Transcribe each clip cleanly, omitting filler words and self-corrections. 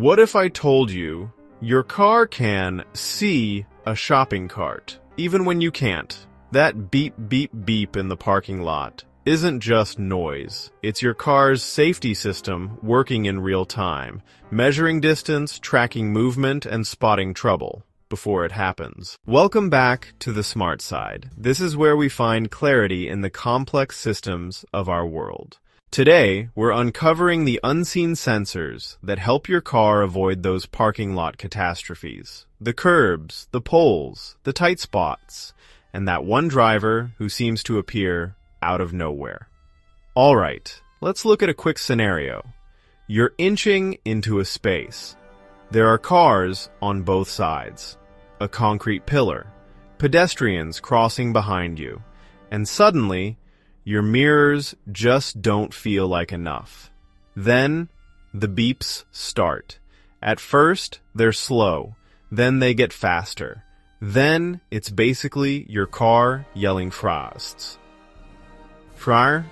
What if I told you your car can see a shopping cart, even when you can't? That beep, beep, beep in the parking lot isn't just noise. It's your car's safety system working in real time, measuring distance, tracking movement, and spotting trouble before it happens. Welcome back to the smart side. This is where we find clarity in the complex systems of our world. Today, we're uncovering the unseen sensors that help your car avoid those parking lot catastrophes. The curbs, the poles, the tight spots, and that one driver who seems to appear out of nowhere. All right, let's look at a quick scenario. You're inching into a space. There are cars on both sides, a concrete pillar, pedestrians crossing behind you, and suddenly, your mirrors just don't feel like enough. Then, the beeps start. At first, they're slow. Then they get faster. Then, it's basically your car yelling frosts. Friar?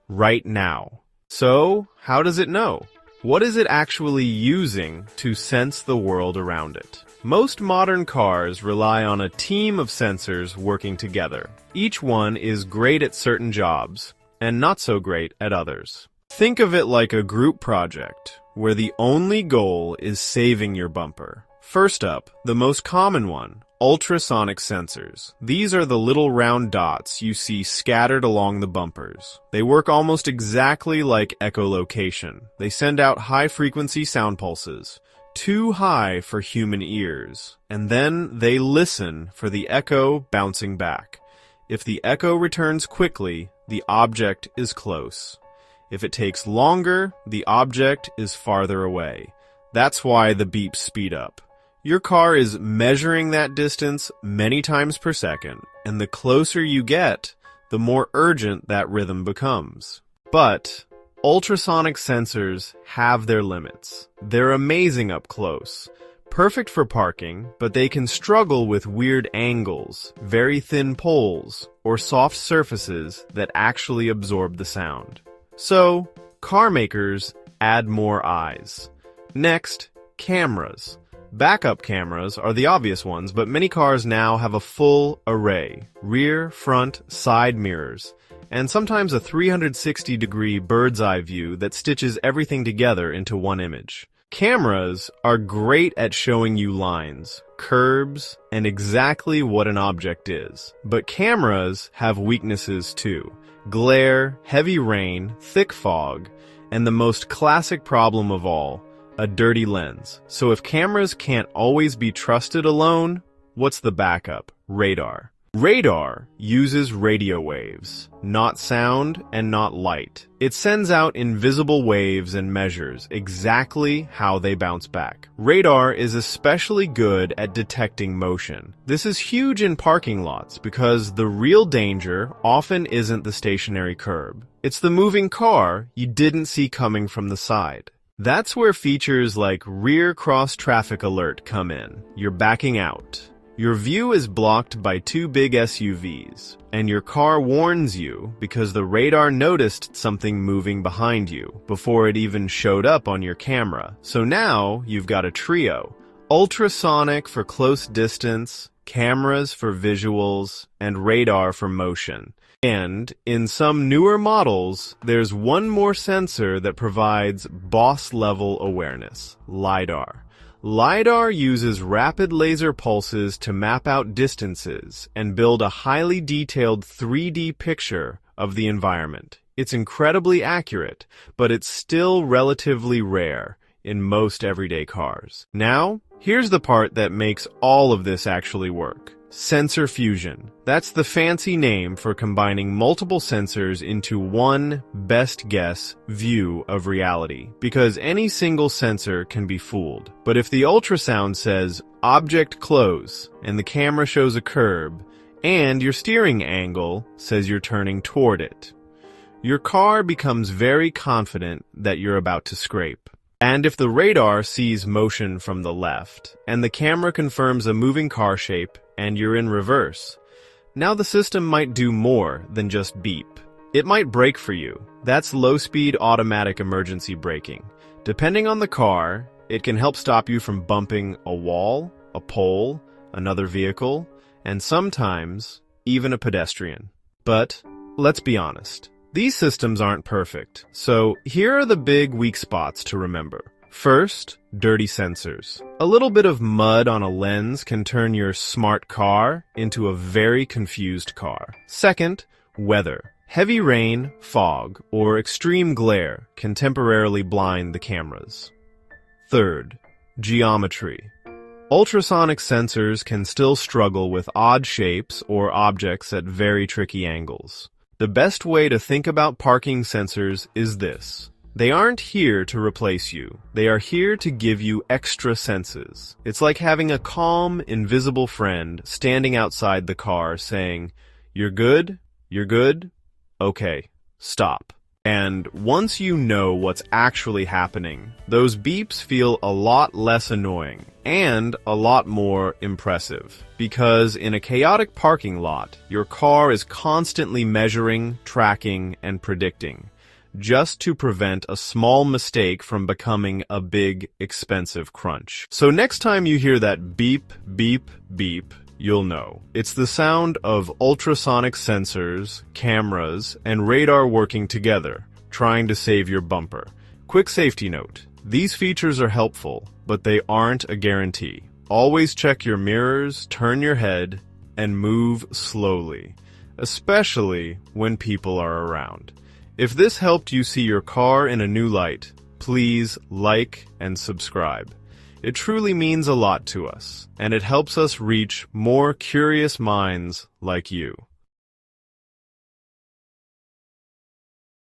Right now. So, how does it know? What is it actually using to sense the world around it? Most modern cars rely on a team of sensors working together. Each one is great at certain jobs, and not so great at others. Think of it like a group project, where the only goal is saving your bumper. First up, the most common one, ultrasonic sensors. These are the little round dots you see scattered along the bumpers. They work almost exactly like echolocation. They send out high-frequency sound pulses, too high for human ears, and then they listen for the echo bouncing back. If the echo returns quickly, the object is close. If it takes longer, the object is farther away. That's why the beeps speed up. Your car is measuring that distance many times per second, and the closer you get, the more urgent that rhythm becomes. But ultrasonic sensors have their limits. They're amazing up close, perfect for parking, but they can struggle with weird angles, very thin poles, or soft surfaces that actually absorb the sound. So, car makers add more eyes. Next, cameras. Backup cameras are the obvious ones, but many cars now have a full array: rear, front, side mirrors, and sometimes a 360-degree bird's-eye view that stitches everything together into one image. Cameras are great at showing you lines, curbs, and exactly what an object is. But cameras have weaknesses too: glare, heavy rain, thick fog, and the most classic problem of all, a dirty lens. So if cameras can't always be trusted alone, what's the backup? Radar. Radar uses radio waves, not sound and not light. It sends out invisible waves and measures exactly how they bounce back. Radar is especially good at detecting motion. This is huge in parking lots because the real danger often isn't the stationary curb. It's the moving car you didn't see coming from the side. That's where features like rear cross traffic alert come in. You're backing out. Your view is blocked by two big SUVs, and your car warns you because the radar noticed something moving behind you before it even showed up on your camera. So now you've got a trio: ultrasonic for close distance, cameras for visuals, and radar for motion. And in some newer models, there's one more sensor that provides boss-level awareness: LiDAR. LiDAR uses rapid laser pulses to map out distances and build a highly detailed 3D picture of the environment. It's incredibly accurate, but it's still relatively rare in most everyday cars. Now, here's the part that makes all of this actually work: sensor fusion. That's the fancy name for combining multiple sensors into one best guess view of reality, because any single sensor can be fooled. But if the ultrasound says object close and the camera shows a curb and your steering angle says you're turning toward it, your car becomes very confident that you're about to scrape. And if the radar sees motion from the left, and the camera confirms a moving car shape, and you're in reverse, now the system might do more than just beep. It might brake for you. That's low-speed automatic emergency braking. Depending on the car, it can help stop you from bumping a wall, a pole, another vehicle, and sometimes even a pedestrian. But let's be honest, these systems aren't perfect, so here are the big weak spots to remember. First, dirty sensors. A little bit of mud on a lens can turn your smart car into a very confused car. Second, weather. Heavy rain, fog, or extreme glare can temporarily blind the cameras. Third, geometry. Ultrasonic sensors can still struggle with odd shapes or objects at very tricky angles. The best way to think about parking sensors is this. They aren't here to replace you. They are here to give you extra senses. It's like having a calm, invisible friend standing outside the car saying, "You're good? You're good? Okay, stop." And once you know what's actually happening, those beeps feel a lot less annoying and a lot more impressive. Because in a chaotic parking lot, your car is constantly measuring, tracking, and predicting, just to prevent a small mistake from becoming a big, expensive crunch. So next time you hear that beep, beep, beep, you'll know. It's the sound of ultrasonic sensors, cameras, and radar working together, trying to save your bumper. Quick safety note. These features are helpful, but they aren't a guarantee. Always check your mirrors, turn your head, and move slowly, especially when people are around. If this helped you see your car in a new light, please like and subscribe. It truly means a lot to us, and it helps us reach more curious minds like you.